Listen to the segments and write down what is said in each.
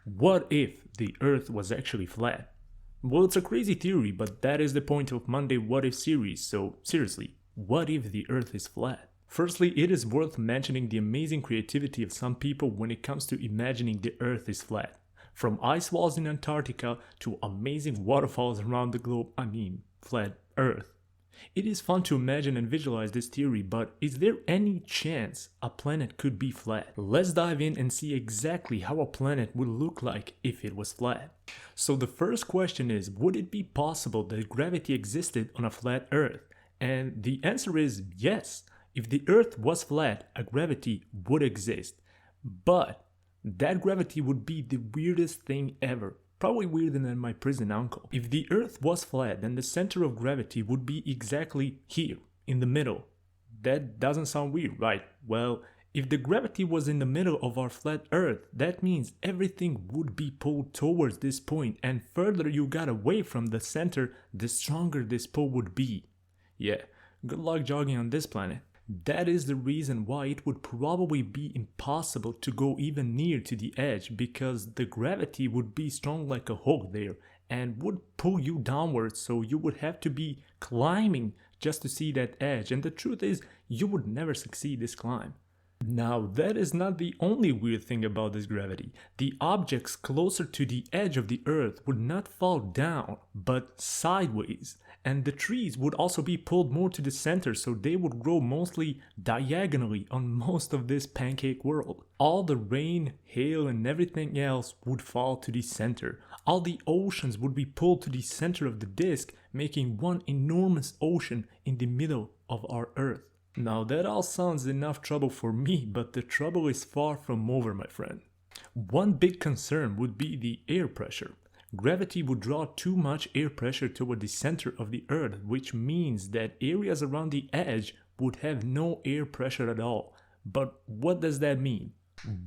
What if the Earth was actually flat? Well, it's a crazy theory, but that is the point of Monday What If series, so seriously, what if the Earth is flat? Firstly, it is worth mentioning the amazing creativity of some people when it comes to imagining the Earth is flat. From ice walls in Antarctica to amazing waterfalls around the globe, flat Earth. It is fun to imagine and visualize this theory, but is there any chance a planet could be flat? Let's dive in and see exactly how a planet would look like if it was flat. So the first question is, would it be possible that gravity existed on a flat Earth? And the answer is yes. If the Earth was flat, a gravity would exist. But that gravity would be the weirdest thing ever. Probably weirder than my prison uncle. If the Earth was flat, then the center of gravity would be exactly here, in the middle. That doesn't sound weird, right? Well, if the gravity was in the middle of our flat Earth, that means everything would be pulled towards this point, and further you got away from the center, the stronger this pull would be. Yeah, good luck jogging on this planet. That is the reason why it would probably be impossible to go even near to the edge, because the gravity would be strong like a Hulk there and would pull you downwards, so you would have to be climbing just to see that edge, and the truth is you would never succeed this climb. Now that is not the only weird thing about this gravity. The objects closer to the edge of the Earth would not fall down, but sideways. And the trees would also be pulled more to the center, so they would grow mostly diagonally on most of this pancake world. All the rain, hail and everything else would fall to the center. All the oceans would be pulled to the center of the disk, making one enormous ocean in the middle of our Earth. Now that all sounds enough trouble for me, but the trouble is far from over, my friend. One big concern would be the air pressure. Gravity would draw too much air pressure toward the center of the Earth, which means that areas around the edge would have no air pressure at all. But what does that mean?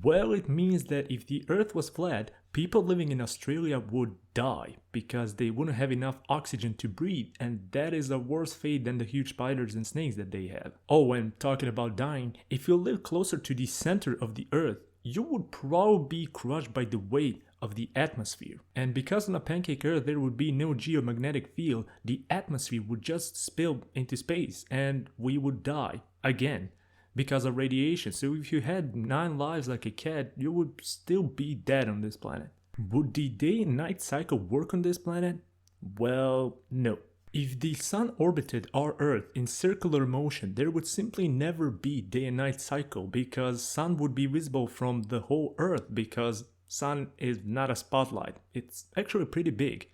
Well, it means that if the Earth was flat, people living in Australia would die because they wouldn't have enough oxygen to breathe, and that is a worse fate than the huge spiders and snakes that they have. Oh, and talking about dying, if you live closer to the center of the Earth, you would probably be crushed by the weight of the atmosphere. And because on a pancake Earth there would be no geomagnetic field, the atmosphere would just spill into space and we would die again because of radiation. So if you had 9 lives like a cat, you would still be dead on this planet. Would the day and night cycle work on this planet? Well, no. If the sun orbited our Earth in circular motion, there would simply never be day and night cycle, because sun would be visible from the whole Earth, because sun is not a spotlight. It's actually pretty big.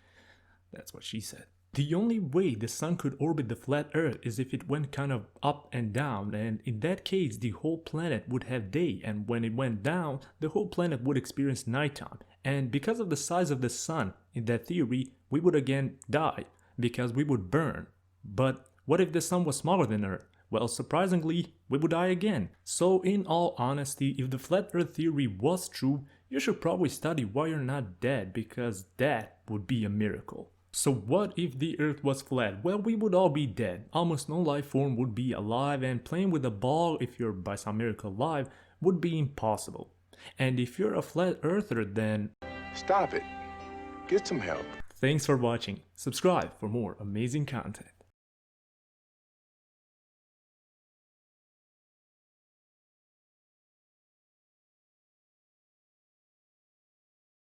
That's what she said. The only way the sun could orbit the flat Earth is if it went kind of up and down, and in that case the whole planet would have day, and when it went down, the whole planet would experience nighttime. And because of the size of the sun, in that theory, we would again die, because we would burn. But what if the sun was smaller than Earth? Well, surprisingly, we would die again. So in all honesty, if the flat Earth theory was true, you should probably study why you're not dead, because that would be a miracle. So what if the Earth was flat? Well, we would all be dead. Almost no life form would be alive, and playing with a ball, if you're by some miracle alive, would be impossible. And if you're a flat earther, then stop it. Get some help. Thanks for watching. Subscribe for more amazing content.